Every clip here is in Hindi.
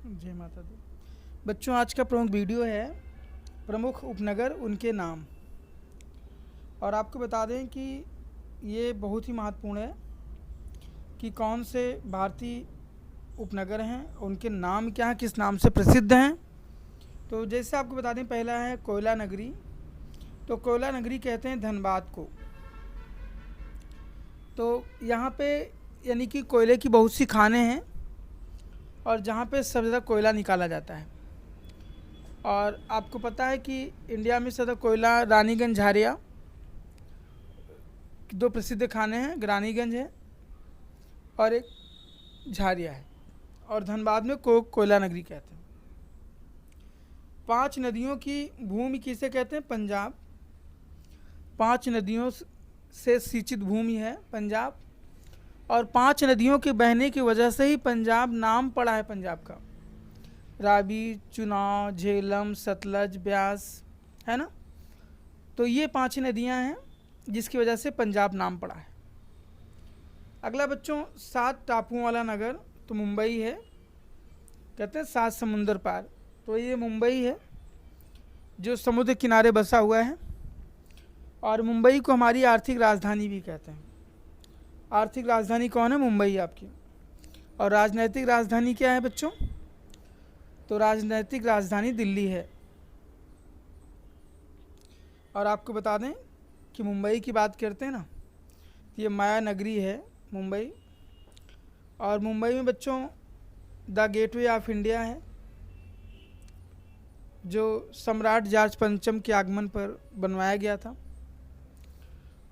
जय माता दी। बच्चों, आज का प्रमुख वीडियो है प्रमुख उपनगर उनके नाम। और आपको बता दें कि ये बहुत ही महत्वपूर्ण है कि कौन से भारतीय उपनगर हैं, उनके नाम क्या हैं, किस नाम से प्रसिद्ध हैं। तो जैसे आपको बता दें, पहला है कोयला नगरी। तो कोयला नगरी कहते हैं धनबाद को। तो यहाँ पे यानी कि कोयले की बहुत सी खानें हैं और जहाँ पे सबसे ज़्यादा कोयला निकाला जाता है। और आपको पता है कि इंडिया में सबसे ज़्यादा कोयला रानीगंज झारिया, दो प्रसिद्ध खाने हैं, रानीगंज है और एक झारिया है। और धनबाद में कोयला नगरी कहते हैं। 5 नदियों की भूमि किसे कहते हैं? पंजाब। 5 नदियों से सिंचित भूमि है पंजाब। और 5 नदियों के बहने की वजह से ही पंजाब नाम पड़ा है पंजाब का। रावी, चुनाव, झेलम, सतलज, ब्यास, है ना। तो ये 5 नदियां हैं जिसकी वजह से पंजाब नाम पड़ा है। अगला बच्चों, 7 टापुओं वाला नगर तो मुंबई है। कहते हैं 7 समुंदर पार। तो ये मुंबई है जो समुद्र किनारे बसा हुआ है। और मुंबई को हमारी आर्थिक राजधानी भी कहते हैं। आर्थिक राजधानी कौन है? मुंबई आपकी। और राजनैतिक राजधानी क्या है बच्चों? तो राजनैतिक राजधानी दिल्ली है। और आपको बता दें कि मुंबई की बात करते हैं ना, ये माया नगरी है मुंबई। और मुंबई में बच्चों द गेटवे ऑफ इंडिया है जो सम्राट जॉर्ज पंचम के आगमन पर बनवाया गया था।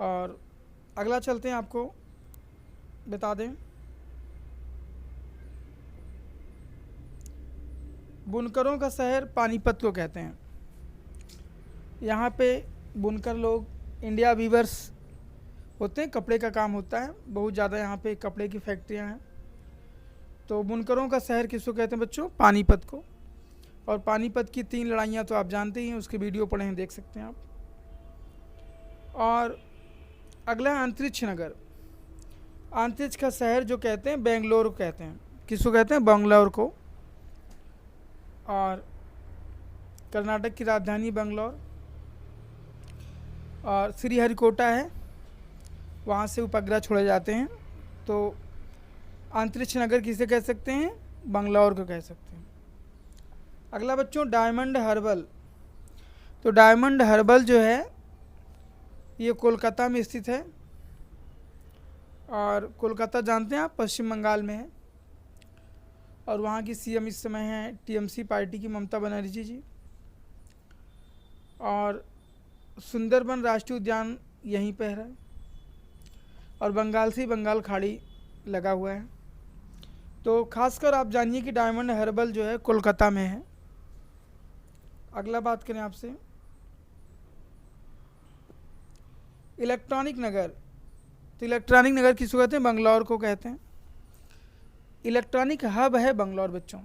और अगला चलते हैं, आपको बता दें बुनकरों का शहर पानीपत को कहते हैं। यहाँ पे बुनकर लोग, इंडिया वीवर्स होते हैं, कपड़े का काम होता है बहुत ज़्यादा। यहाँ पे कपड़े की फैक्ट्रियाँ हैं। तो बुनकरों का शहर किसको कहते हैं बच्चों? पानीपत को। और पानीपत की 3 लड़ाइयाँ तो आप जानते ही हैं, उसके वीडियो पढ़े हैं, देख सकते हैं आप। और अगला है अंतरिक्ष नगर। अंतरिक्ष का शहर जो कहते हैं बेंगलोर को कहते हैं। किसको कहते हैं? बंगलौर को। और कर्नाटक की राजधानी बंगलौर। और श्रीहरिकोटा है, वहाँ से उपग्रह छोड़े जाते हैं। तो अंतरिक्ष नगर किसे कह सकते हैं? बंगलौर को कह सकते हैं। अगला बच्चों, डायमंड हार्बर। तो डायमंड हार्बर जो है ये कोलकाता में स्थित है। और कोलकाता जानते हैं आप, पश्चिम बंगाल में है। और वहाँ की सीएम इस समय हैं टीएमसी पार्टी की ममता बनर्जी जी। और सुंदरबन राष्ट्रीय उद्यान यहीं पर है। और बंगाल से बंगाल खाड़ी लगा हुआ है। तो खासकर आप जानिए कि डायमंड हार्बर जो है कोलकाता में है। अगला बात करें आपसे इलेक्ट्रॉनिक नगर। तो इलेक्ट्रॉनिक नगर किसको कहते हैं? बंगलौर को कहते हैं। इलेक्ट्रॉनिक हब है बंगलौर बच्चों।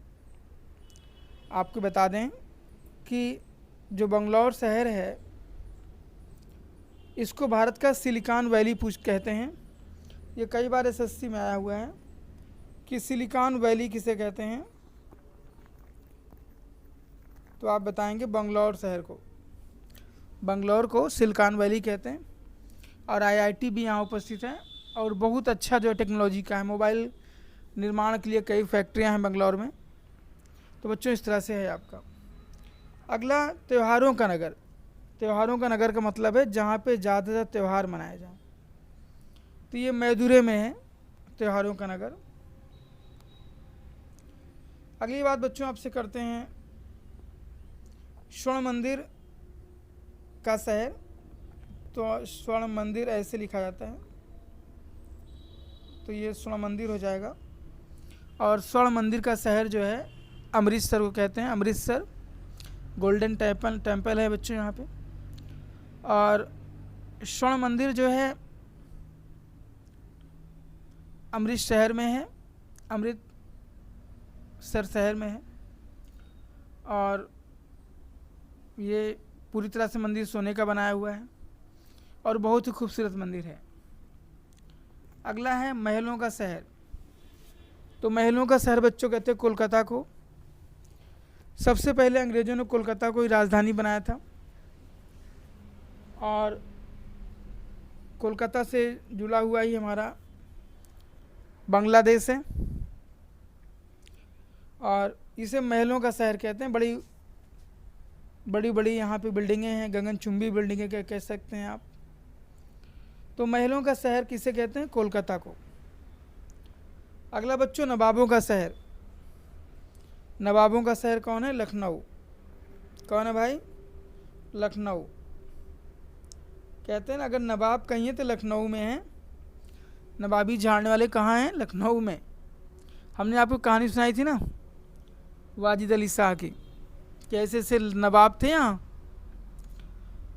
आपको बता दें कि जो बंगलौर शहर है इसको भारत का सिलिकॉन वैली कहते हैं। ये कई बार एसएससी में आया हुआ है कि सिलिकॉन वैली किसे कहते हैं। तो आप बताएंगे बंगलौर शहर को। बंगलौर को सिलिकॉन वैली कहते हैं। और आईआईटी भी यहाँ उपस्थित है। और बहुत अच्छा जो टेक्नोलॉजी का है, मोबाइल निर्माण के लिए कई फैक्ट्रियाँ हैं बंगलौर में। तो बच्चों इस तरह से है आपका। अगला त्योहारों का नगर। त्योहारों का नगर का मतलब है जहाँ पे ज़्यादा से ज़्यादा त्यौहार मनाए जाएं। तो ये मैदुरै में है त्योहारों का नगर। अगली बात बच्चों आपसे करते हैं स्वर्ण मंदिर का शहर। तो स्वर्ण मंदिर ऐसे लिखा जाता है, तो ये स्वर्ण मंदिर हो जाएगा। और स्वर्ण मंदिर का शहर जो है अमृतसर को कहते हैं। अमृतसर गोल्डन टेम्पल है बच्चों यहाँ पे। और स्वर्ण मंदिर जो है अमृत शहर में है, अमृतसर शहर में है। और ये पूरी तरह से मंदिर सोने का बनाया हुआ है और बहुत ही खूबसूरत मंदिर है। अगला है महलों का शहर। तो महलों का शहर बच्चों कहते हैं कोलकाता को। सबसे पहले अंग्रेज़ों ने कोलकाता को ही राजधानी बनाया था और कोलकाता से जुड़ा हुआ ही हमारा बांग्लादेश है और इसे महलों का शहर कहते हैं। बड़ी बड़ी बड़ी यहाँ पे बिल्डिंगें हैं, गगनचुंबी बिल्डिंगें कह सकते हैं आप। तो महलों का शहर किसे कहते हैं? कोलकाता को। अगला बच्चों, नवाबों का शहर। नवाबों का शहर कौन है? लखनऊ। कौन है भाई? लखनऊ। कहते हैं ना, अगर नवाब कहीं है तो लखनऊ में है। नवाबी झाड़ने वाले कहाँ हैं? लखनऊ में। हमने आपको कहानी सुनाई थी ना वाजिद अली शाह की, कैसे से नवाब थे यहाँ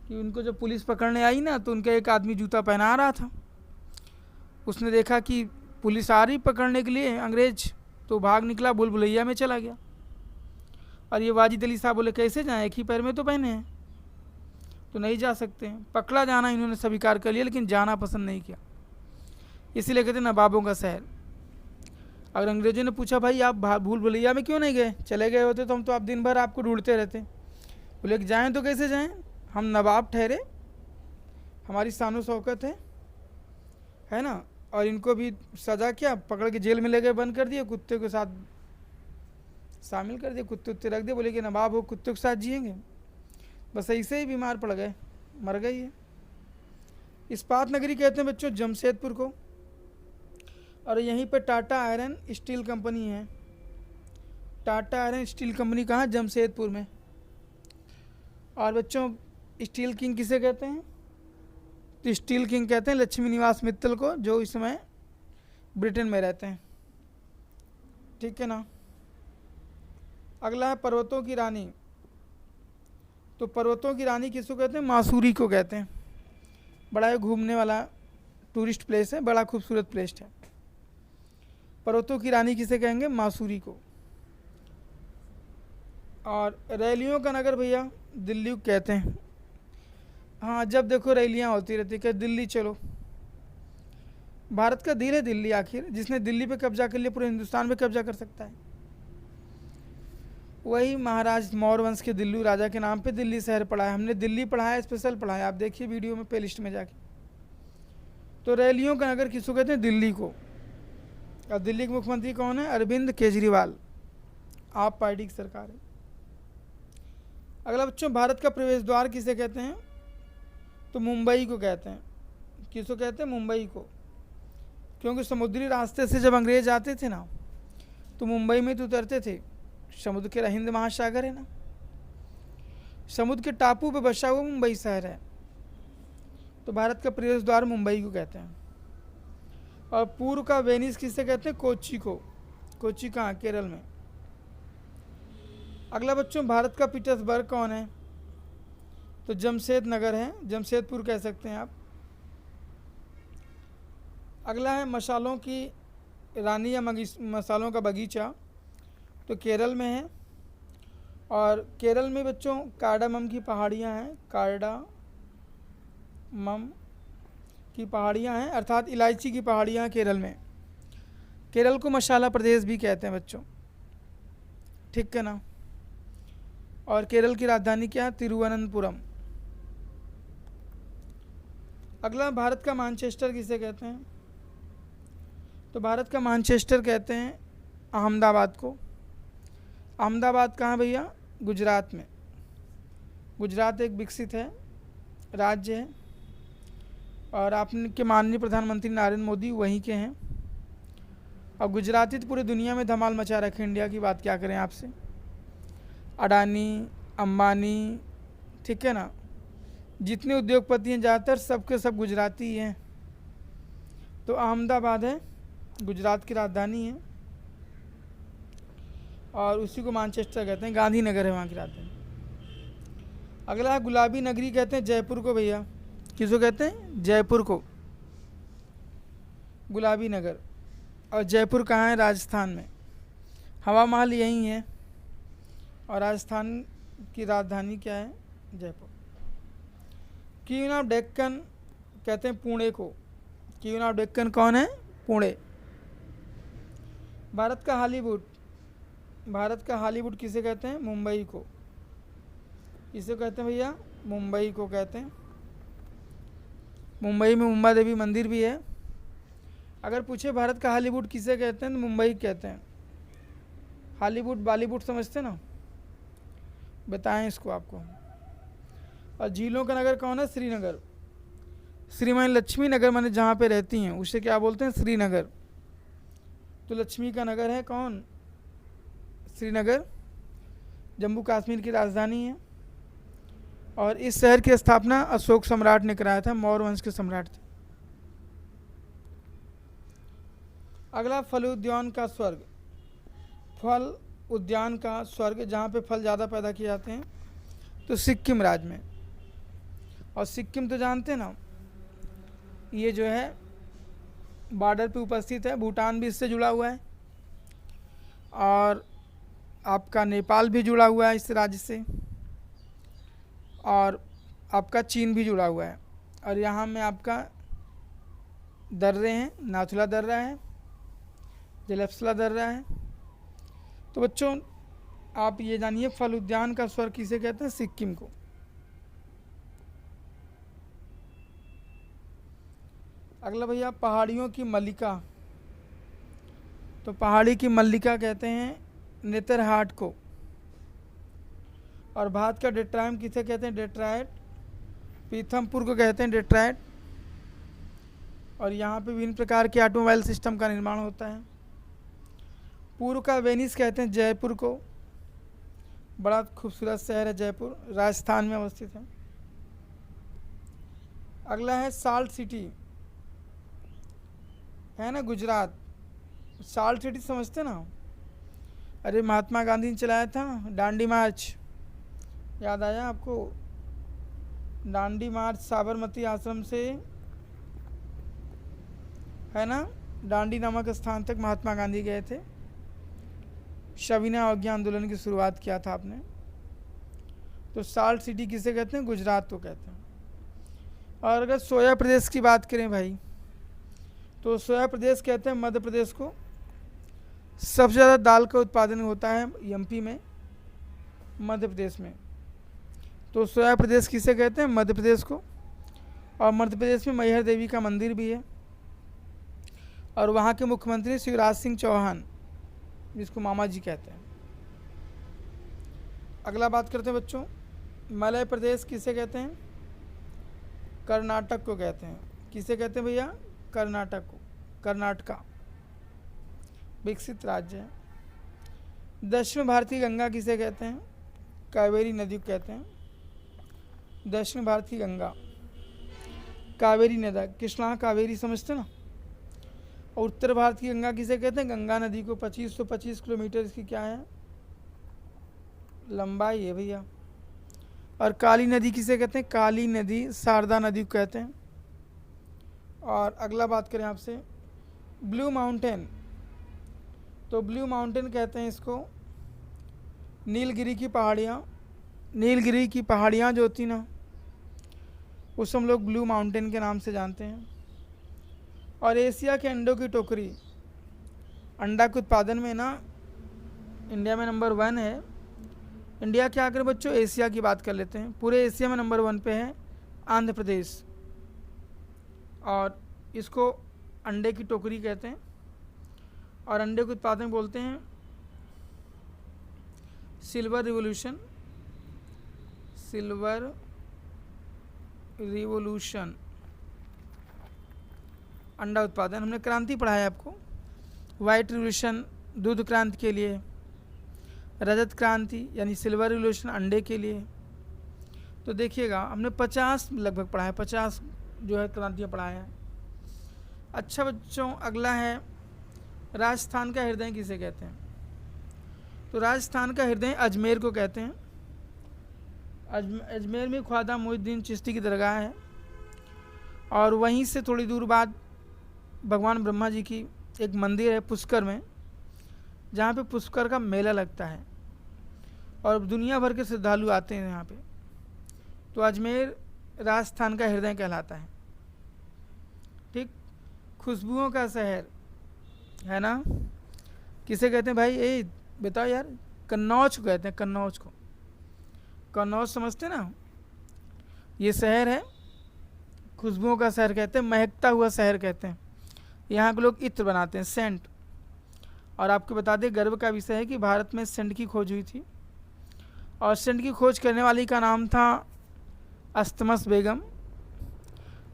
कि उनको जब पुलिस पकड़ने आई ना तो उनका एक आदमी जूता पहना रहा था। उसने देखा कि पुलिस आ रही पकड़ने के लिए अंग्रेज, तो भाग निकला, भूल भुलैया में चला गया। और ये वाजिद अली साहब बोले कैसे जाएं, एक ही पैर में तो पहने हैं, तो नहीं जा सकते हैं। पकड़ा जाना इन्होंने स्वीकार कर लिया, लेकिन जाना पसंद नहीं किया। इसीलिए कहते नवाबों का शहर। अगर अंग्रेजों ने पूछा भाई आप भूल भुलैया में क्यों नहीं गए, चले गए होते तो हम तो आप दिन भर आपको ढूंढते रहते। बोले जाएँ तो कैसे जाएँ, हम नवाब ठहरे, हमारी शान शौकत है ना। और इनको भी सज़ा क्या, पकड़ के जेल में ले गए, बंद कर दिए, कुत्ते के साथ शामिल कर दिए, कुत्ते उत्ते रख दिए। बोले कि नवाब हो, कुत्ते के साथ जिएंगे। बस ऐसे ही बीमार पड़ गए, मर गई है। इस्पात नगरी कहते हैं बच्चों जमशेदपुर को। और यहीं पर टाटा आयरन स्टील कंपनी है। टाटा आयरन स्टील कंपनी कहाँ? जमशेदपुर में। और बच्चों स्टील किंग किसे कहते हैं? तो स्टील किंग कहते हैं लक्ष्मी निवास मित्तल को, जो इस समय ब्रिटेन में रहते हैं। ठीक है ना। अगला है पर्वतों की रानी। तो पर्वतों की रानी किसको कहते हैं? मासूरी को कहते हैं। बड़ा है घूमने वाला टूरिस्ट प्लेस है, बड़ा खूबसूरत प्लेस है। पर्वतों की रानी किसे कहेंगे? मासूरी को। और रैलियों का नगर भैया दिल्ली को कहते हैं। हाँ, जब देखो रैलियाँ होती रहती, क्या दिल्ली चलो। भारत का दिल है दिल्ली, आखिर जिसने दिल्ली पे कब्जा कर लिया पूरे हिंदुस्तान पे कब्जा कर सकता है। वही महाराज मौर्य वंश के दिल्ली राजा के नाम पे दिल्ली शहर पढ़ा है हमने। दिल्ली पढ़ाया, स्पेशल पढ़ाया, आप देखिए वीडियो में प्ले लिस्ट में जाके। तो रैलियों का नगर किसको कहते हैं? दिल्ली को। और दिल्ली के मुख्यमंत्री कौन है? अरविंद केजरीवाल, आप पार्टी की सरकार है। अगला बच्चों, भारत का प्रवेश द्वार किसे कहते हैं? तो मुंबई को कहते हैं। किसको कहते हैं? मुंबई को। क्योंकि समुद्री रास्ते से जब अंग्रेज आते थे ना तो मुंबई में तो उतरते थे। समुद्र के हिंद महासागर है ना, समुद्र के टापू पे बसा हुआ मुंबई शहर है। तो भारत का प्रवेश द्वार मुंबई को कहते हैं। और पूर्व का वेनिस किसे कहते हैं? कोच्चि को। कोच्चि कहाँ? केरल में। अगला बच्चों, भारत का पीटर्सबर्ग कौन है? तो जमशेद नगर है, जमशेदपुर कह सकते हैं आप। अगला है मसालों की रानी या मसालों का बगीचा। तो केरल में है। और केरल में बच्चों कार्डामम की पहाड़ियाँ हैं, कार्डामम की पहाड़ियाँ हैं, अर्थात इलायची की पहाड़ियाँ हैं केरल में। केरल को मसाला प्रदेश भी कहते हैं बच्चों, ठीक है ना। और केरल की राजधानी क्या है? तिरुवनंतपुरम। अगला, भारत का मैनचेस्टर किसे कहते हैं? तो भारत का मैनचेस्टर कहते हैं अहमदाबाद को। अहमदाबाद कहाँ भैया? गुजरात में। गुजरात एक विकसित है, राज्य है। और आपके माननीय प्रधानमंत्री नरेंद्र मोदी वहीं के हैं। और गुजराती तो पूरी दुनिया में धमाल मचा रखे, इंडिया की बात क्या करें आपसे। अडानी, अंबानी, ठीक है ना, जितने उद्योगपति हैं ज़्यादातर सबके सब गुजराती हैं। तो अहमदाबाद है, गुजरात की राजधानी है। और उसी को मैनचेस्टर कहते हैं, गांधीनगर है वहाँ की राजधानी। अगला है गुलाबी नगरी कहते हैं जयपुर को भैया। किसको कहते हैं? जयपुर को, गुलाबी नगर। और जयपुर कहाँ है? राजस्थान में। हवा महल यहीं है। और राजस्थान की राजधानी क्या है? जयपुर। क्वीन ऑफ डेक्कन कहते हैं पुणे को। क्वीन ऑफ डेक्कन कौन है? पुणे। भारत का हॉलीवुड, भारत का हॉलीवुड किसे कहते हैं? मुंबई को। किसे कहते हैं भैया? मुंबई को कहते हैं। मुंबई में मुंबा देवी मंदिर भी है। अगर पूछे भारत का हॉलीवुड किसे कहते हैं तो मुंबई कहते हैं। हॉलीवुड बॉलीवुड समझते ना, बताएं इसको आपको। और झीलों का नगर कौन है? श्रीनगर। श्रीमान लक्ष्मी नगर माने जहाँ पे रहती हैं उसे क्या बोलते हैं? श्रीनगर। तो लक्ष्मी का नगर है कौन? श्रीनगर। जम्मू कश्मीर की राजधानी है। और इस शहर की स्थापना अशोक सम्राट ने कराया था, मौर्य वंश के सम्राट थे। अगला फल उद्यान का स्वर्ग। फल उद्यान का स्वर्ग जहाँ पे फल ज़्यादा पैदा किए जाते हैं तो सिक्किम राज्य में। और सिक्किम तो जानते हैं ना, ये जो है बॉर्डर पे उपस्थित है, भूटान भी इससे जुड़ा हुआ है और आपका नेपाल भी जुड़ा हुआ है इस राज्य से, और आपका चीन भी जुड़ा हुआ है। और यहाँ में आपका दर्रे हैं, नाथुला दर्रा है, जलप्सला दर्रा है। तो बच्चों आप ये जानिए फल उद्यान का स्वर्ग किसे कहते हैं? सिक्किम को। अगला भैया पहाड़ियों की मल्लिका। तो पहाड़ी की मल्लिका कहते हैं नेतरहाट को। और भारत का डेट्रायट किसे कहते हैं? डेट्रायट। पीथमपुर को कहते हैं डेट्रायट। और यहाँ पे विभिन्न प्रकार के ऑटोमोबाइल सिस्टम का निर्माण होता है। पूर्व का वेनिस कहते हैं जयपुर को। बड़ा खूबसूरत शहर है जयपुर, राजस्थान में अवस्थित है। अगला है साल्ट सिटी, है ना, गुजरात। साल्ट सिटी समझते ना? अरे महात्मा गांधी ने चलाया था दांडी मार्च, याद आया आपको? दांडी मार्च साबरमती आश्रम से, है ना, दांडी नामक स्थान तक महात्मा गांधी गए थे। सविनय अवज्ञा आंदोलन की शुरुआत किया था आपने। तो साल्ट सिटी किसे कहते हैं? गुजरात को कहते हैं। और अगर सोया प्रदेश की बात करें भाई, तो सोया प्रदेश कहते हैं मध्य प्रदेश को। सबसे ज़्यादा दाल का उत्पादन होता है एमपी में, मध्य प्रदेश में। तो सोया प्रदेश किसे कहते हैं? मध्य प्रदेश को। और मध्य प्रदेश में मैहर देवी का मंदिर भी है। और वहाँ के मुख्यमंत्री शिवराज सिंह चौहान, जिसको मामा जी कहते हैं। अगला बात करते हैं बच्चों, मलय प्रदेश किसे कहते हैं? कर्नाटक को कहते हैं। किसे कहते हैं भैया? कर्नाटक को। कर्नाटका विकसित राज्य है। दक्षिण भारतीय गंगा किसे कहते हैं? कावेरी नदी को कहते हैं। दक्षिण भारत की गंगा कावेरी नदी, कृष्णा कावेरी समझते ना? और उत्तर भारत की गंगा किसे कहते हैं? गंगा नदी को। 2525 किलोमीटर इसकी क्या है? लंबाई है भैया। और काली नदी किसे कहते हैं? काली नदी शारदा नदी को कहते हैं। और अगला बात करें आपसे, ब्लू माउंटेन। तो ब्लू माउंटेन कहते हैं इसको नीलगिरी की पहाड़ियाँ। नीलगिरी की पहाड़ियाँ जो होती ना, उसे हम लोग ब्लू माउंटेन के नाम से जानते हैं। और एशिया के अंडों की टोकरी, अंडा के उत्पादन में ना इंडिया में नंबर 1 है। इंडिया क्या करें बच्चों, एशिया की बात कर लेते हैं। पूरे एशिया में नंबर 1 पे है आंध्र प्रदेश। और इसको अंडे की टोकरी कहते हैं। और अंडे के उत्पादन बोलते हैं सिल्वर रिवॉल्यूशन। सिल्वर रिवॉल्यूशन अंडा उत्पादन। हमने क्रांति पढ़ाया आपको, वाइट रिवॉल्यूशन दूध क्रांति के लिए, रजत क्रांति यानी सिल्वर रिवॉल्यूशन अंडे के लिए। तो देखिएगा हमने 50 लगभग पढ़ा है, 50 जो है क्रांतियाँ पढ़ाया है। अच्छा बच्चों, अगला है राजस्थान का हृदय किसे कहते हैं? तो राजस्थान का हृदय अजमेर को कहते हैं। अजमेर में ख्वाजा मोइनुद्दीन चिश्ती की दरगाह है। और वहीं से थोड़ी दूर बाद भगवान ब्रह्मा जी की एक मंदिर है पुष्कर में, जहाँ पे पुष्कर का मेला लगता है और दुनिया भर के श्रद्धालु आते हैं यहाँ पे। तो अजमेर राजस्थान का हृदय कहलाता है। ठीक, खुशबुओं का शहर है ना, किसे कहते हैं भाई? बताओ यार, कन्नौज को कहते हैं, कन्नौज को। कन्नौज समझते ना, ये शहर है, खुशबुओं का शहर कहते हैं, महकता हुआ शहर कहते हैं। यहाँ के लोग इत्र बनाते हैं, सेंट। और आपको बता दें, गर्व का विषय है कि भारत में सेंट की खोज हुई थी, और सेंट की खोज करने वाली का नाम था अस्तमस बेगम,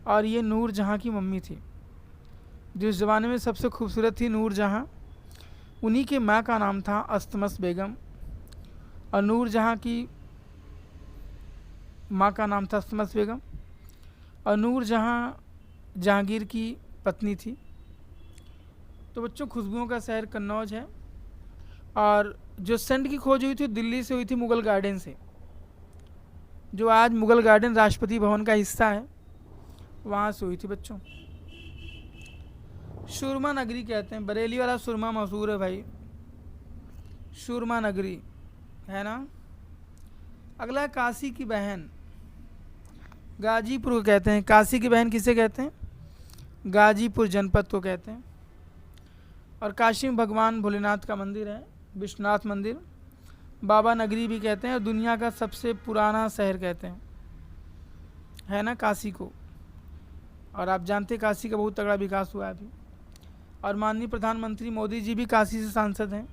और ये नूर जहाँ की मम्मी थी। जिस ज़माने में सबसे खूबसूरत थी नूर जहाँ, उन्हीं के माँ का नाम था अस्तमस बेगम, और नूर जहाँ की माँ का नाम था अस्तमस बेगम, और नूर जहाँ जहांगीर की पत्नी थी। तो बच्चों, खुशबुओं का शहर कन्नौज है। और जो सेंट की खोज हुई थी दिल्ली से हुई थी, मुगल गार्डन से, जो आज मुगल गार्डन राष्ट्रपति भवन का हिस्सा है, वहाँ से हुई थी बच्चों। सुरमा नगरी कहते हैं, बरेली वाला सुरमा मशहूर है भाई, सुरमा नगरी है ना। अगला है काशी की बहन, गाजीपुर को कहते हैं। काशी की बहन किसे कहते हैं? गाजीपुर जनपद को कहते हैं। और काशी में भगवान भोलेनाथ का मंदिर है, विश्वनाथ मंदिर, बाबा नगरी भी कहते हैं, और दुनिया का सबसे पुराना शहर कहते हैं, है ना, काशी को। और आप जानते हैं काशी का बहुत तगड़ा विकास हुआ है अभी, और माननीय प्रधानमंत्री मोदी जी भी काशी से सांसद हैं।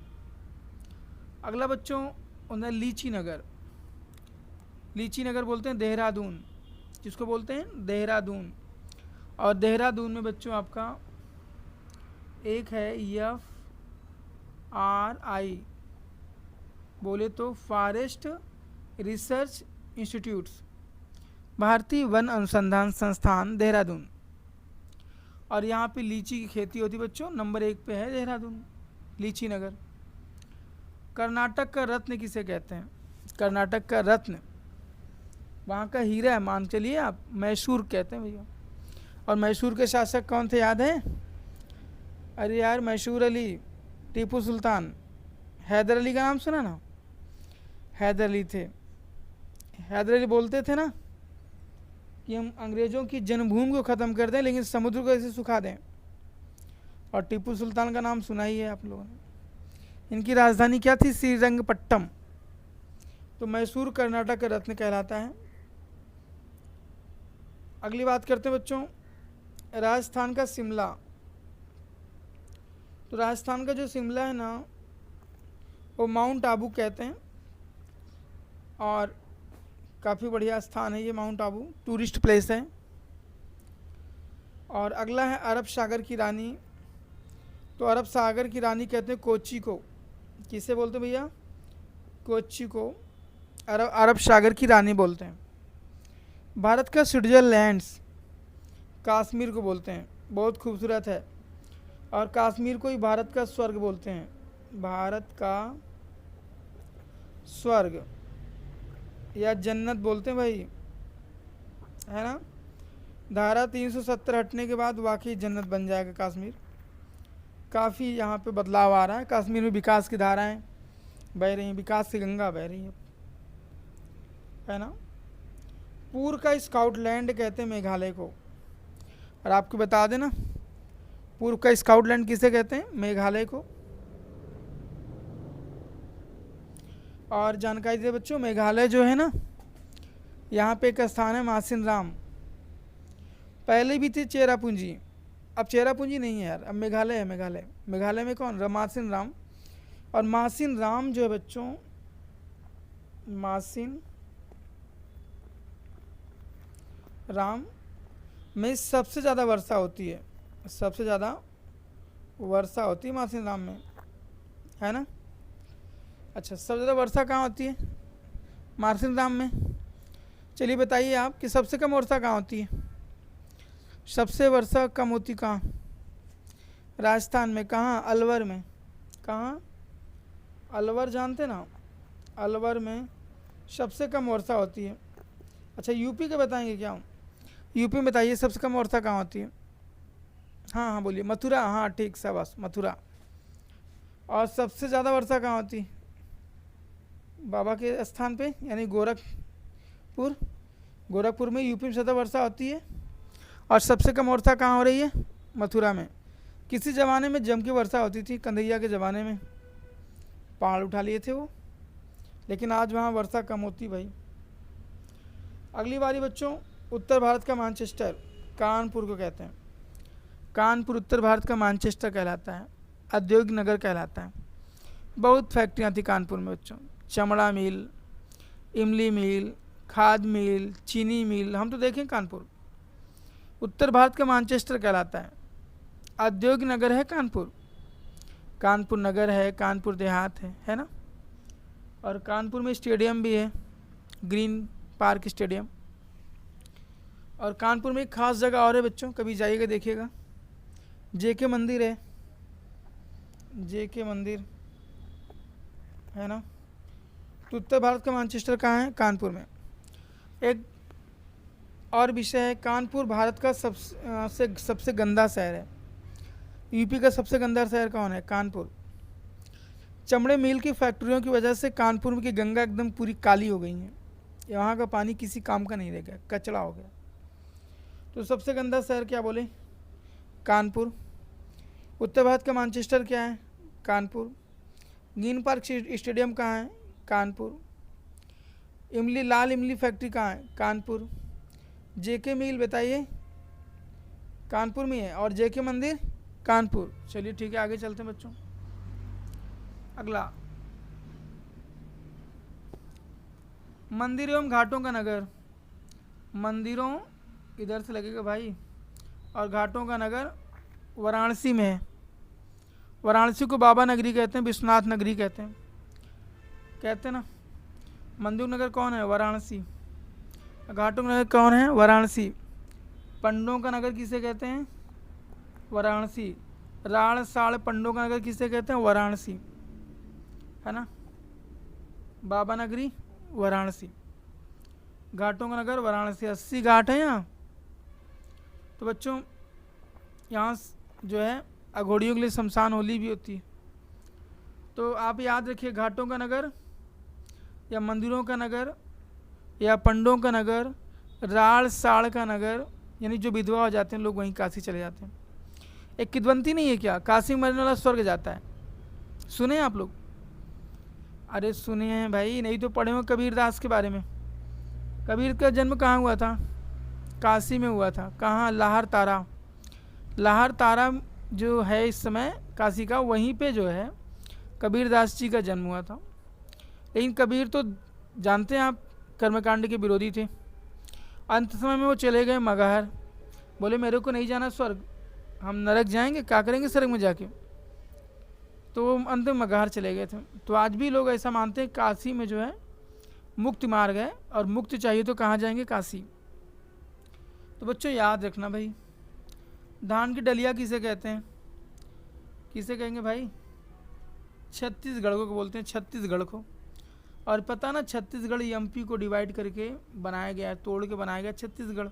अगला बच्चों, उन्हें लीची नगर, लीची नगर बोलते हैं देहरादून, जिसको बोलते हैं देहरादून। और देहरादून में बच्चों आपका एक है FRI, बोले तो फॉरेस्ट रिसर्च इंस्टीट्यूट्स, भारतीय वन अनुसंधान संस्थान देहरादून। और यहाँ पे लीची की खेती होती बच्चों, नंबर 1 पे है देहरादून, लीची नगर। कर्नाटक का रत्न किसे कहते हैं? कर्नाटक का रत्न, वहाँ का हीरा है, मान चलिए आप, मैसूर कहते हैं भैया। और मैसूर के शासक कौन थे याद है? अरे यार, मैसूर अली, टीपू सुल्तान, हैदर अली का नाम सुना ना? हैदर अली थे। हैदर अली बोलते थे ना कि हम अंग्रेज़ों की जन्मभूमि को ख़त्म कर दें, लेकिन समुद्र को ऐसे सुखा दें। और टीपू सुल्तान का नाम सुना ही है आप लोगों ने। इनकी राजधानी क्या थी? श्रीरंगपट्टम। तो मैसूर कर्नाटक का रत्न कहलाता है। अगली बात करते हैं बच्चों, राजस्थान का शिमला। तो राजस्थान का जो शिमला है ना, वो माउंट आबू कहते हैं, और काफ़ी बढ़िया स्थान है ये माउंट आबू, टूरिस्ट प्लेस है। और अगला है अरब सागर की रानी। तो अरब सागर की रानी कहते हैं कोच्चि को। किसे बोलते हैं भैया? कोच्चि को अरब सागर की रानी बोलते हैं। भारत का स्विट्जरलैंड्स कश्मीर को बोलते हैं, बहुत खूबसूरत है। और कश्मीर को ही भारत का स्वर्ग बोलते हैं, भारत का स्वर्ग या जन्नत बोलते हैं भाई, है ना। धारा 370 हटने के बाद वाकई जन्नत बन जाएगा कश्मीर। काफ़ी यहाँ पे बदलाव आ रहा है, कश्मीर में विकास की धाराएं बह रही हैं, विकास की गंगा बह रही है ना। पूर्व का स्काउटलैंड कहते हैं मेघालय को। और आपको बता देना, पूर्व का स्काउटलैंड किसे कहते हैं? मेघालय को। और जानकारी दे बच्चों, मेघालय जो है ना, यहाँ पे एक स्थान है मासिन राम। पहले भी थी चेरापूंजी, अब चेरापूंजी नहीं है यार, अब मेघालय है। मेघालय में कौन? मासिन राम। और मासिन राम जो है बच्चों, मासिन राम में सबसे ज़्यादा वर्षा होती है, सबसे ज़्यादा वर्षा होती है मासिन राम में, है ना। अच्छा, सबसे ज़्यादा वर्षा कहाँ होती है? मासिन राम में। चलिए बताइए आप कि सबसे कम वर्षा कहाँ होती है? सबसे वर्षा कम होती कहाँ? राजस्थान में। कहाँ? अलवर में। कहाँ? अलवर जानते ना, अलवर में सबसे कम वर्षा होती है। अच्छा, यूपी के बताएंगे क्या? यूपी में बताइए सबसे कम वर्षा कहाँ होती है? हाँ हाँ बोलिए। मथुरा, हाँ ठीक, शाबाश, मथुरा। और सबसे ज़्यादा वर्षा कहाँ होती है? बाबा के स्थान पे, यानी गोरखपुर। गोरखपुर में यूपी में ज़्यादा वर्षा होती है। और सबसे कम वर्षा कहाँ हो रही है? मथुरा में। किसी ज़माने में जम की वर्षा होती थी, कन्हैया के ज़माने में, पहाड़ उठा लिए थे वो, लेकिन आज वहाँ वर्षा कम होती भाई। अगली बारी बच्चों, उत्तर भारत का मैनचेस्टर कानपुर को कहते हैं। कानपुर उत्तर भारत का मैनचेस्टर कहलाता है, औद्योगिक नगर कहलाता है। बहुत फैक्ट्रियाँ थी कानपुर में बच्चों, चमड़ा मिल, इमली मिल, खाद मिल, चीनी मिल, हम तो देखें कानपुर उत्तर भारत का मैनचेस्टर कहलाता है। औद्योगिक नगर है कानपुर, कानपुर नगर है, कानपुर देहात है ना। और कानपुर में स्टेडियम भी है, ग्रीन पार्क स्टेडियम। और कानपुर में एक खास जगह और है बच्चों, कभी जाइएगा देखिएगा, जेके मंदिर है, जेके मंदिर है ना। तो उत्तर भारत का मैनचेस्टर कहाँ है? कानपुर में। एक और विषय है, कानपुर भारत का सबसे गंदा शहर है। यूपी का सबसे गंदा शहर कौन है? कानपुर। चमड़े मिल की फैक्ट्रियों की वजह से कानपुर की गंगा एकदम पूरी काली हो गई है, यहाँ का पानी किसी काम का नहीं रह गया, कचरा हो गया। तो सबसे गंदा शहर क्या बोले? कानपुर। उत्तर भारत का मैनचेस्टर क्या है? कानपुर। ग्रीन पार्क स्टेडियम कहाँ है? कानपुर। इमली, लाल इमली फैक्ट्री कहाँ है? कानपुर। जेके मिल बताइए, कानपुर में है। और जेके मंदिर कानपुर। चलिए ठीक है, आगे चलते हैं बच्चों। अगला, मंदिर एवं घाटों का नगर। मंदिरों इधर से लगेगा भाई, और घाटों का नगर वाराणसी में है। वाराणसी को बाबा नगरी कहते हैं, विश्वनाथ नगरी कहते हैं ना। मंदिर नगर कौन है? वाराणसी। घाटों का नगर कौन है? वाराणसी। पंडों का नगर किसे कहते हैं? वाराणसी। राण साड़ पंडों का नगर किसे कहते हैं? वाराणसी, है ना। बाबा नगरी वाराणसी, घाटों का नगर वाराणसी। 80 घाट है यहाँ। तो बच्चों यहाँ जो है अघोड़ियों के लिए शमशान होली भी होती है। तो आप याद रखिए, घाटों का नगर या मंदिरों का नगर या पंडों का नगर, राड़ साड़ का नगर, यानी जो विधवा हो जाते हैं लोग वहीं काशी चले जाते हैं। एक किद्वंती नहीं है क्या, काशी मरने वाला स्वर्ग जाता है? सुने आप लोग? अरे सुने हैं भाई, नहीं तो पढ़े हो कबीरदास के बारे में। कबीर का जन्म कहाँ हुआ था? काशी में हुआ था। कहाँ? लाहर तारा। लाहर तारा जो है इस समय काशी का, वहीं पे जो है कबीरदास जी का जन्म हुआ था। लेकिन कबीर तो जानते हैं आप, कर्मकांड के विरोधी थे। अंत समय में वो चले गए मगहर, बोले मेरे को नहीं जाना स्वर्ग, हम नरक जाएंगे, क्या करेंगे स्वर्ग में जाके। तो वो अंत में मगहर चले गए थे। तो आज भी लोग ऐसा मानते हैं काशी में जो है मुक्ति मार्ग है, और मुक्ति चाहिए तो कहाँ जाएंगे? काशी। तो बच्चों याद रखना भाई, धान की डलिया किसे कहते हैं? किसे कहेंगे भाई? छत्तीसगढ़ को बोलते हैं, छत्तीसगढ़ को। और पता ना, छत्तीसगढ़ एमपी को डिवाइड करके बनाया गया है, तोड़ के बनाया गया छत्तीसगढ़।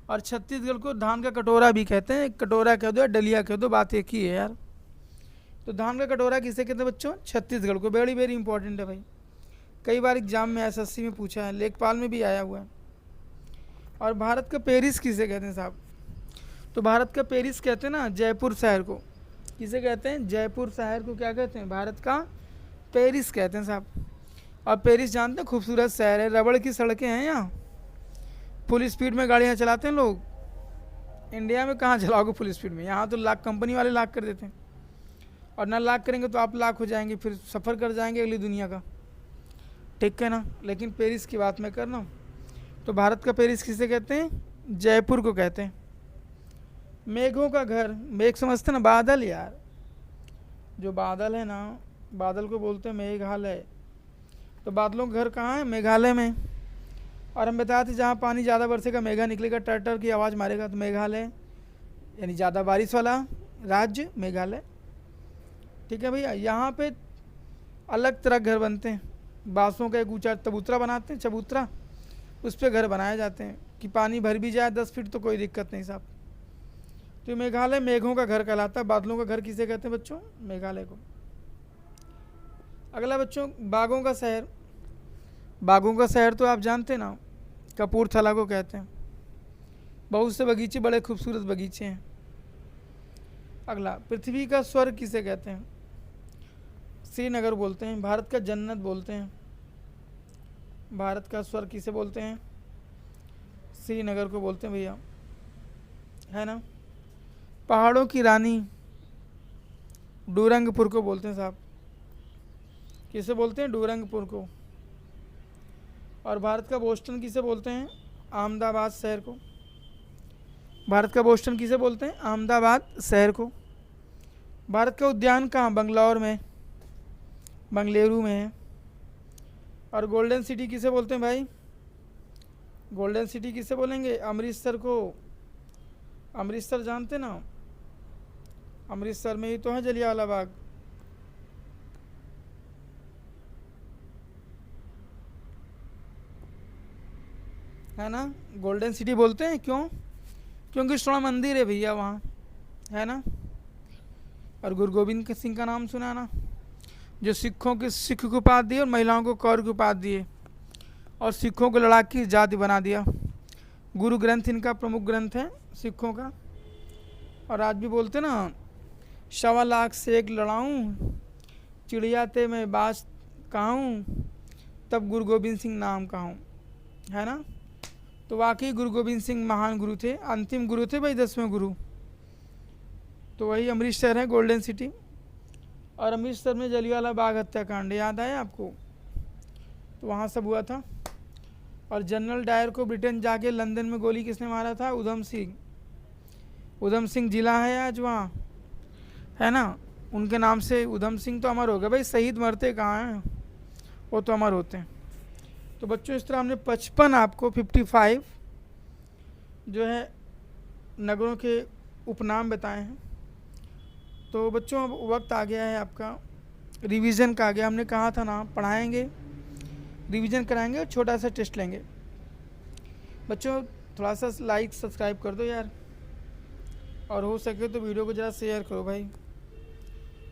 और छत्तीसगढ़ को धान का कटोरा भी कहते हैं। कटोरा कह दो या डलिया कह दो, बात एक ही है यार। तो धान का कटोरा किसे कहते हैं बच्चों? छत्तीसगढ़ को। वेरी वेरी इंपॉर्टेंट है भाई, कई बार एग्जाम में एसएससी में पूछा है, लेखपाल में भी आया हुआ है। और भारत का पेरिस किसे कहते हैं साहब? तो भारत का पेरिस कहते हैं ना जयपुर शहर को। किसे कहते हैं? जयपुर शहर को क्या कहते हैं? भारत का पेरिस कहते हैं साहब। और पेरिस जानते हैं, खूबसूरत शहर है, रबड़ की सड़कें हैं यहाँ, फुल स्पीड में गाड़ियाँ चलाते हैं लोग। इंडिया में कहाँ चलाओगे फुल स्पीड में? यहाँ तो लाख कंपनी वाले लाख कर देते हैं, और ना लाख करेंगे तो आप लाख हो जाएंगे, फिर सफ़र कर जाएंगे अगली दुनिया का, ठीक है ना। लेकिन पेरिस की बात मैं कर रहा हूँ। तो भारत का पेरिस किसे कहते हैं? जयपुर को कहते हैं। मेघों का घर, मेघ समझते ना, बादल यार, जो बादल है ना, बादल को बोलते हैं मेघालय। तो बादलों का घर कहाँ है? मेघालय में। और हम बताते जहाँ पानी ज़्यादा बरसेगा मेघा निकलेगा, टर की आवाज़ मारेगा, तो मेघालय यानी ज़्यादा बारिश वाला राज्य मेघालय, ठीक है भैया। यहाँ पे अलग तरह घर बनते हैं, बाँसों का एक ऊंचा चबूतरा बनाते हैं, चबूतरा, उस पर घर बनाए जाते हैं कि पानी भर भी जाए 10 फीट तो कोई दिक्कत नहीं साहब। तो मेघालय मेघों का घर कहलाता है। बादलों का घर किसे कहते हैं बच्चों? मेघालय को। अगला बच्चों, बागों का शहर। बागों का शहर तो आप जानते ना, कपूरथला को कहते हैं। बहुत से बगीचे, बड़े खूबसूरत बगीचे हैं। अगला, पृथ्वी का स्वर्ग किसे कहते हैं? श्रीनगर बोलते हैं। भारत का जन्नत बोलते हैं। भारत का स्वर्ग किसे बोलते हैं? श्रीनगर को बोलते हैं भैया, है ना। पहाड़ों की रानी डूरंगपुर को बोलते हैं साहब। किसे बोलते हैं? डूरंगपुर को। और भारत का बोस्टन किसे बोलते हैं? अहमदाबाद शहर को। भारत का बोस्टन किसे बोलते हैं? अहमदाबाद शहर को। भारत का उद्यान कहाँ? बंगलौर में, बंगलुरु में है। और गोल्डन सिटी किसे बोलते हैं भाई? गोल्डन सिटी किसे बोलेंगे? अमृतसर को। अमृतसर जानते ना? अमृतसर में ही तो है जलियांवाला बाग। है ना, गोल्डन सिटी बोलते हैं। क्यों? क्योंकि स्वर्ण मंदिर है भैया वहाँ, है ना। और गुरु गोविंद सिंह का नाम सुना ना, जो सिखों के सिख को उपाधि दिए और महिलाओं को कौर की उपाधि दिए और सिखों को लड़ाकी की जाति बना दिया। गुरु ग्रंथ इनका प्रमुख ग्रंथ है सिखों का। और आज भी बोलते ना, 1.25 लाख से एक लड़ाऊं, चिड़िया ते मैं बाज कहूँ, तब गुरु गोविंद सिंह नाम कहूँ, है ना। तो वाकई गुरु गोविंद सिंह महान गुरु थे, अंतिम गुरु थे भाई, 10वें गुरु। तो वही अमृतसर है, गोल्डन सिटी। और अमृतसर में जलियांवाला बाग हत्याकांड याद आया आपको? तो वहाँ सब हुआ था। और जनरल डायर को ब्रिटेन जाके लंदन में गोली किसने मारा था? उधम सिंह। उधम सिंह जिला है आज वहाँ, है ना। उनके नाम से उधम सिंह तो अमर हो गए भाई। शहीद मरते कहाँ हैं, वो तो अमर होते हैं। तो बच्चों इस तरह हमने 55 आपको 55 जो है नगरों के उपनाम बताए हैं। तो बच्चों अब वक्त आ गया है आपका रिवीजन का। आ गया, हमने कहा था ना पढ़ाएंगे, रिवीजन कराएंगे और छोटा सा टेस्ट लेंगे। बच्चों थोड़ा सा लाइक सब्सक्राइब कर दो यार, और हो सके तो वीडियो को ज़रा शेयर करो भाई।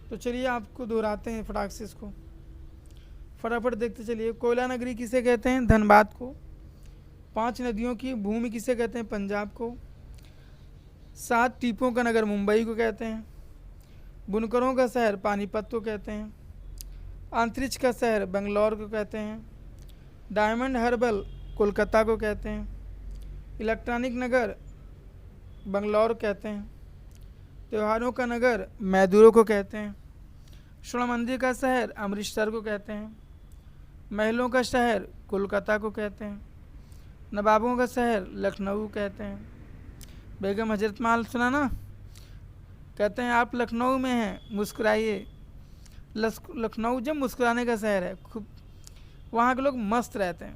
तो चलिए आपको दोहराते हैं फटाक से इसको, फटाफट देखते चलिए। कोयला नगरी किसे कहते हैं? धनबाद को। 5 नदियों की भूमि किसे कहते हैं? पंजाब को। 7 टीपों का नगर मुंबई को कहते हैं। बुनकरों का शहर पानीपत को कहते हैं। अंतरिक्ष का शहर बेंगलोर को कहते हैं। डायमंड हर्बल कोलकाता को कहते हैं। इलेक्ट्रॉनिक नगर बंगलौर कहते हैं। त्योहारों का नगर मैदूरो को कहते हैं। स्वर्ण मंदिर का शहर अमृतसर को कहते हैं। महलों का शहर कोलकाता को कहते हैं। नवाबों का शहर लखनऊ कहते हैं। बेगम हजरत महल सुना ना? कहते हैं आप लखनऊ में हैं, मुस्कुराइए। लखनऊ जब मुस्कुराने का शहर है, खूब वहाँ के लोग मस्त रहते हैं।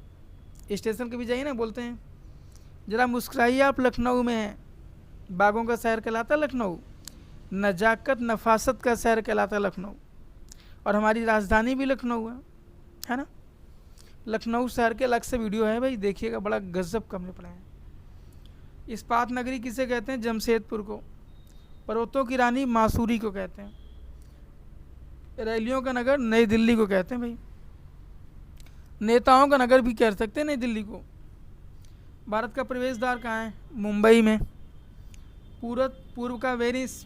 स्टेशन के भी जाइए ना, बोलते हैं ज़रा मुस्कुराइए, आप लखनऊ में हैं। बागों का शहर कहलाता लखनऊ। नजाकत नफासत का शहर कहलाता लखनऊ। और हमारी राजधानी भी लखनऊ है ना। लखनऊ शहर के अलग से वीडियो है भाई, देखिएगा, बड़ा गजब का हमने पढ़ा है। इस्पात नगरी किसे कहते हैं? जमशेदपुर को। पर्वतों की रानी मासूरी को कहते हैं। रैलियों का नगर नई दिल्ली को कहते हैं भाई। नेताओं का नगर भी कह सकते हैं नई दिल्ली को। भारत का प्रवेश द्वार कहाँ है? मुंबई में। पूर्व का वेनिस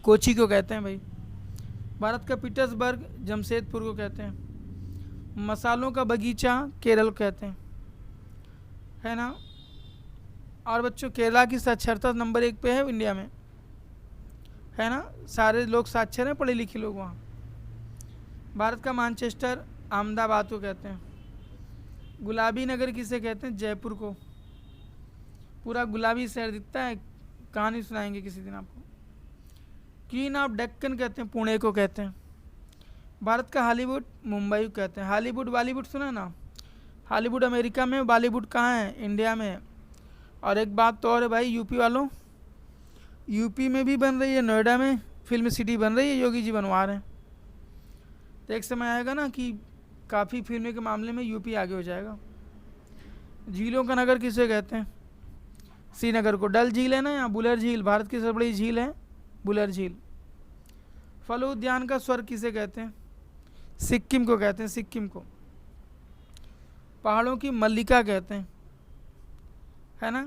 कोची को कहते हैं भाई। भारत का पीटर्सबर्ग जमशेदपुर को कहते हैं। मसालों का बगीचा केरल को कहते हैं, है ना। और बच्चों केरला की साक्षरता नंबर 1 पे है इंडिया में, है ना। सारे लोग साक्षर हैं, पढ़े लिखे लोग वहाँ। भारत का मैनचेस्टर अहमदाबाद को कहते हैं। गुलाबी नगर किसे कहते हैं? जयपुर को। पूरा गुलाबी शहर दिखता है, कहानी सुनाएंगे किसी दिन आपको। क्वीन ऑफ डेक्कन कहते हैं पुणे को कहते हैं। भारत का हॉलीवुड मुंबई को कहते हैं। हॉलीवुड बॉलीवुड सुना ना? हॉलीवुड अमेरिका में, बॉलीवुड कहाँ है? इंडिया में है। और एक बात तो और है भाई, यूपी वालों, यूपी में भी बन रही है, नोएडा में फिल्म सिटी बन रही है, योगी जी बनवा रहे हैं। तो एक समय आएगा ना कि काफ़ी फिल्मों के मामले में यूपी आगे हो जाएगा। झीलों का नगर किसे कहते हैं? श्रीनगर को। डल झील है ना, यहाँ बुलर झील, भारत की सबसे बड़ी झील है बुलर झील। फल उद्यान का स्वर्ग किसे कहते हैं? सिक्किम को कहते हैं, सिक्किम को। पहाड़ों की मल्लिका कहते हैं, है ना।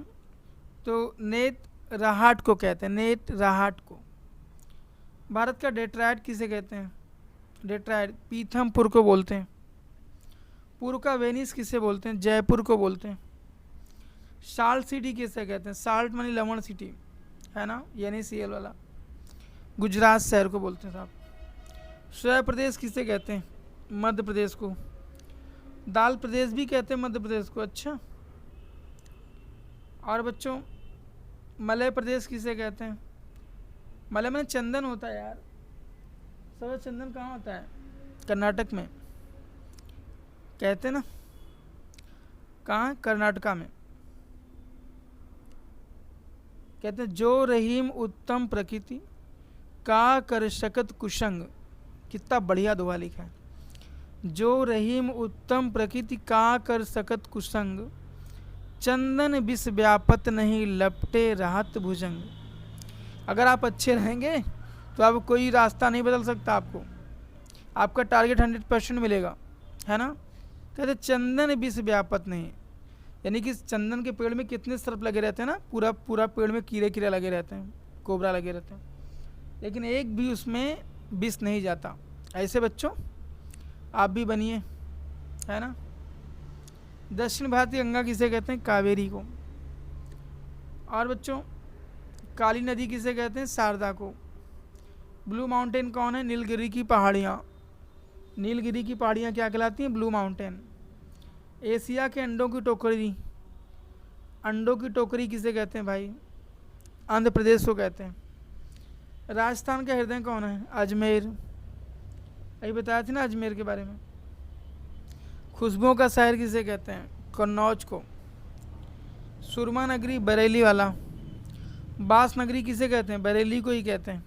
तो नेत राहाट को कहते हैं, नेत राहाट को। भारत का डेट्राइट किसे कहते हैं? डेट्राइड पीथमपुर को बोलते हैं। पूर्व का वेनिस किसे बोलते हैं? जयपुर को बोलते हैं। साल्ट सिटी किसे कहते हैं? साल्ट मानी लवण सिटी है ना, NaCl वाला। गुजरात शहर को बोलते हैं साहब। स्वयं प्रदेश किसे कहते हैं? मध्य प्रदेश को। दाल प्रदेश भी कहते हैं मध्य प्रदेश को। अच्छा, और बच्चों मलय प्रदेश किसे कहते हैं? मलय में चंदन होता है यार, सब चंदन कहाँ होता है? कर्नाटक में कहते हैं ना, कहाँ? कर्नाटका में कहते हैं। जो रहीम उत्तम प्रकृति का कर शकत कुशंग, कितना बढ़िया दोहा लिखा है। जो रहीम उत्तम प्रकृति का कर सकत कुसंग, चंदन विष व्यापत नहीं लपटे राहत भुजंग। अगर आप अच्छे रहेंगे तो आप कोई रास्ता नहीं बदल सकता, आपका टारगेट 100% मिलेगा, है ना। कहते चंदन विष व्यापत नहीं, यानी कि चंदन के पेड़ में कितने सर्प लगे रहते हैं ना, पूरा पूरा पेड़ में कीड़े कीड़े लगे रहते हैं, कोबरा लगे रहते हैं, लेकिन एक भी उसमें विष नहीं जाता। ऐसे बच्चों आप भी बनिए, है ना। दक्षिण भारतीय गंगा किसे कहते हैं? कावेरी को। और बच्चों काली नदी किसे कहते हैं? शारदा को। ब्लू माउंटेन कौन है? नीलगिरी की पहाड़ियाँ। नीलगिरी की पहाड़ियाँ क्या कहलाती हैं? Blue mountain. एशिया के अंडों की टोकरी, अंडों की टोकरी किसे कहते हैं भाई? आंध्र प्रदेश को कहते हैं। राजस्थान का हृदय कौन है? अजमेर। अभी बताया था ना अजमेर के बारे में। खुशबुओं का शहर किसे कहते हैं? कन्नौज को। सुरमा नगरी बरेली वाला। बास नगरी किसे कहते हैं? बरेली को ही कहते हैं।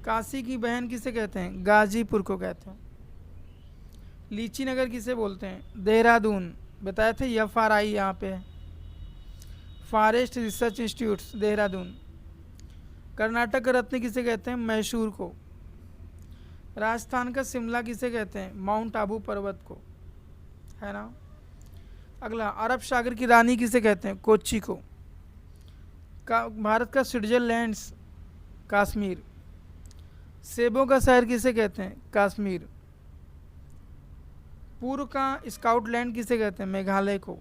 काशी की बहन किसे कहते हैं? गाजीपुर को कहते हैं। लीची नगर किसे बोलते हैं? देहरादून। बताया थे FRI यहाँ पे है, forest research institute Dehradun. Karnataka का रत्न किसे कहते हैं? मैसूर को। राजस्थान का शिमला किसे कहते हैं? माउंट आबू पर्वत को, है ना। अगला, अरब सागर की रानी किसे कहते हैं? कोच्चि को। भारत का स्विट्जरलैंड कश्मीर। सेबों का शहर किसे कहते हैं? कश्मीर। पूर्व का स्काउटलैंड किसे कहते हैं? मेघालय को।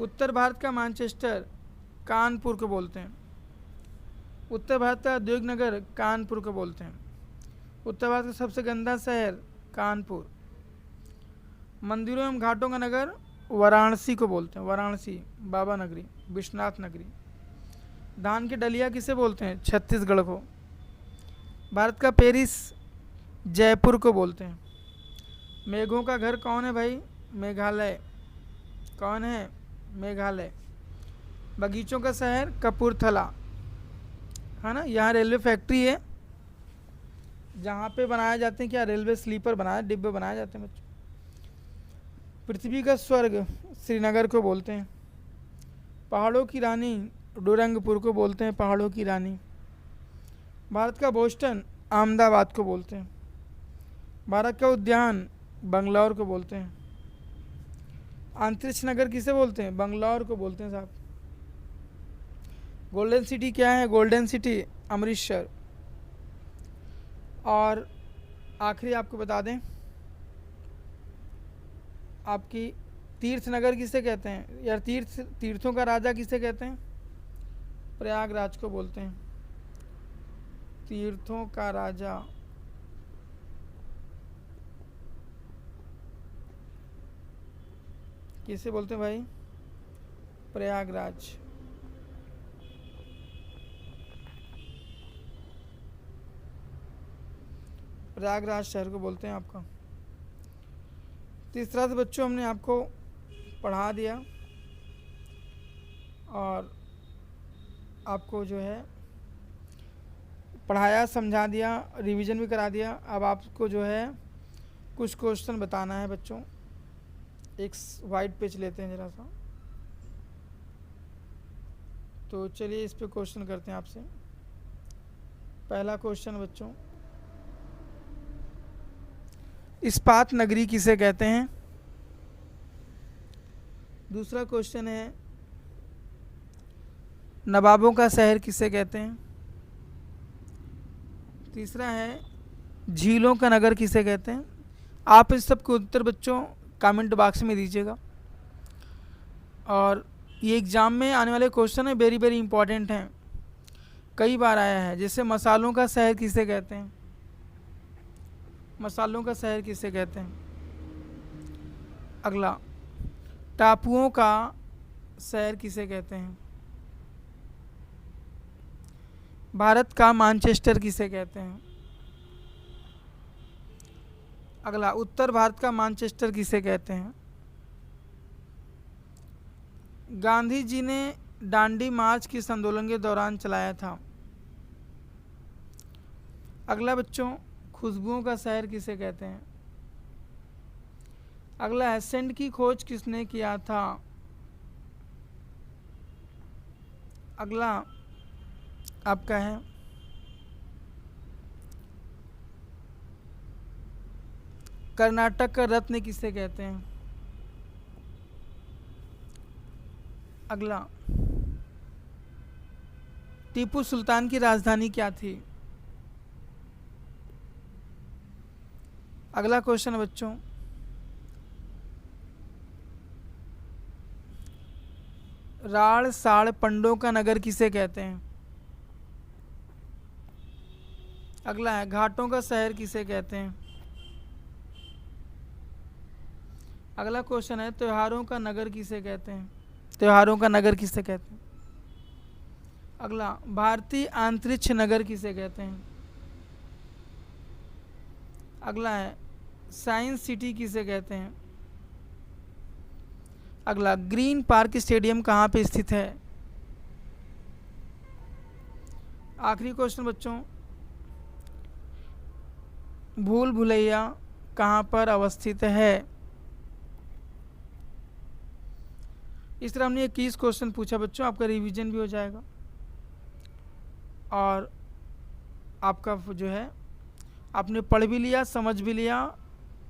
उत्तर भारत का मैनचेस्टर कानपुर को बोलते हैं। उत्तर भारत का औद्योगिक नगर कानपुर को बोलते हैं। उत्तर भारत का सबसे गंदा शहर कानपुर। मंदिरों एवं घाटों का नगर वाराणसी को बोलते हैं। वाराणसी, बाबा नगरी, विश्वनाथ नगरी। धान की डलिया किसे बोलते हैं? छत्तीसगढ़ को। भारत का पेरिस जयपुर को बोलते हैं। मेघों का घर कौन है भाई? मेघालय। कौन है? मेघालय। बगीचों का शहर कपूरथला, है ना। यहाँ रेलवे फैक्ट्री है जहाँ पे बनाए जाते हैं क्या? रेलवे स्लीपर बनाए, डिब्बे बनाए जाते हैं बच्चों। पृथ्वी का स्वर्ग श्रीनगर को बोलते हैं। पहाड़ों की रानी डोरंगपुर को बोलते हैं। पहाड़ों की रानी। भारत का बोस्टन अहमदाबाद को बोलते हैं। भारत का उद्यान बंगलौर को बोलते हैं। अंतरिक्ष नगर किसे बोलते हैं? बंगलौर को बोलते हैं साहब। गोल्डन सिटी क्या है? Golden city Amritsar. और आखिरी आपको बता दें, आपकी तीर्थ नगर किसे कहते हैं यार? तीर्थों का राजा किसे कहते हैं? प्रयागराज को बोलते हैं। तीर्थों का राजा किसे बोलते हैं भाई? प्रयागराज। प्रयागराज शहर को बोलते हैं आपका। तो इस तरह से बच्चों हमने आपको पढ़ा दिया और आपको जो है पढ़ाया, समझा दिया, रिवीजन भी करा दिया। अब आपको जो है कुछ क्वेश्चन बताना है बच्चों। एक वाइट पेज लेते हैं ज़रा सा, तो चलिए इस पे क्वेश्चन करते हैं आपसे। पहला क्वेश्चन बच्चों, इस्पात नगरी किसे कहते हैं? दूसरा क्वेश्चन है, नवाबों का शहर किसे कहते हैं? तीसरा है, झीलों का नगर किसे कहते हैं? आप इस सब के उत्तर बच्चों कमेंट बॉक्स में दीजिएगा। और ये एग्ज़ाम में आने वाले क्वेश्चन है, वेरी वेरी इंपॉर्टेंट हैं, कई बार आया है। जैसे मसालों का शहर किसे कहते हैं? मसालों का शहर किसे कहते हैं? अगला, टापुओं का शहर किसे कहते हैं? भारत का मैनचेस्टर किसे कहते हैं? अगला, उत्तर भारत का मैनचेस्टर किसे कहते हैं? गांधी जी ने दांडी मार्च किस आंदोलन के दौरान चलाया था? अगला बच्चों, खुशबुओं का शहर किसे कहते हैं? अगला है, सेंट की खोज किसने किया था? अगला आपका है, कर्नाटक का रत्न किसे कहते हैं? अगला, टीपू सुल्तान की राजधानी क्या थी? अगला क्वेश्चन बच्चों, राढ़ साड़ पंडों का नगर किसे कहते हैं? अगला है, घाटों का शहर किसे कहते हैं? अगला क्वेश्चन है, त्योहारों का नगर किसे कहते हैं? त्योहारों का नगर किसे कहते हैं? अगला, भारतीय अंतरिक्ष नगर किसे कहते हैं? अगला है, साइंस सिटी किसे कहते हैं? अगला, ग्रीन पार्क स्टेडियम कहाँ पे स्थित है? आखिरी क्वेश्चन बच्चों, भूल भुलैया कहाँ पर अवस्थित है? इस तरह हमने 21 क्वेश्चन पूछा बच्चों, आपका रिवीजन भी हो जाएगा और आपका जो है आपने पढ़ भी लिया, समझ भी लिया,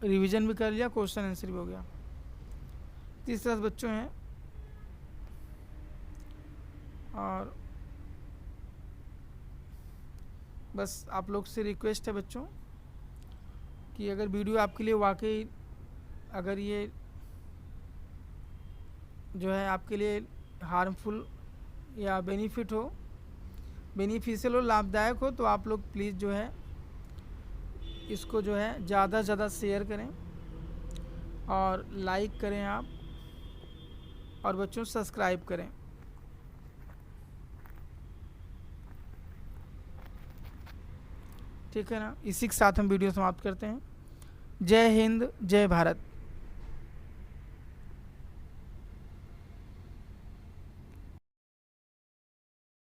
रिवीजन भी कर लिया, क्वेश्चन आंसर भी हो गया। इस तरह से बच्चों हैं। और बस आप लोग से रिक्वेस्ट है बच्चों कि अगर वीडियो आपके लिए वाकई अगर ये जो है आपके लिए हार्मफुल या बेनिफिशियल हो, लाभदायक हो, तो आप लोग प्लीज़ जो है इसको जो है ज़्यादा से ज़्यादा शेयर करें और लाइक करें आप, और बच्चों सब्सक्राइब करें। ठीक है ना? इसी के साथ हम वीडियो समाप्त करते हैं। जय हिंद, जय भारत।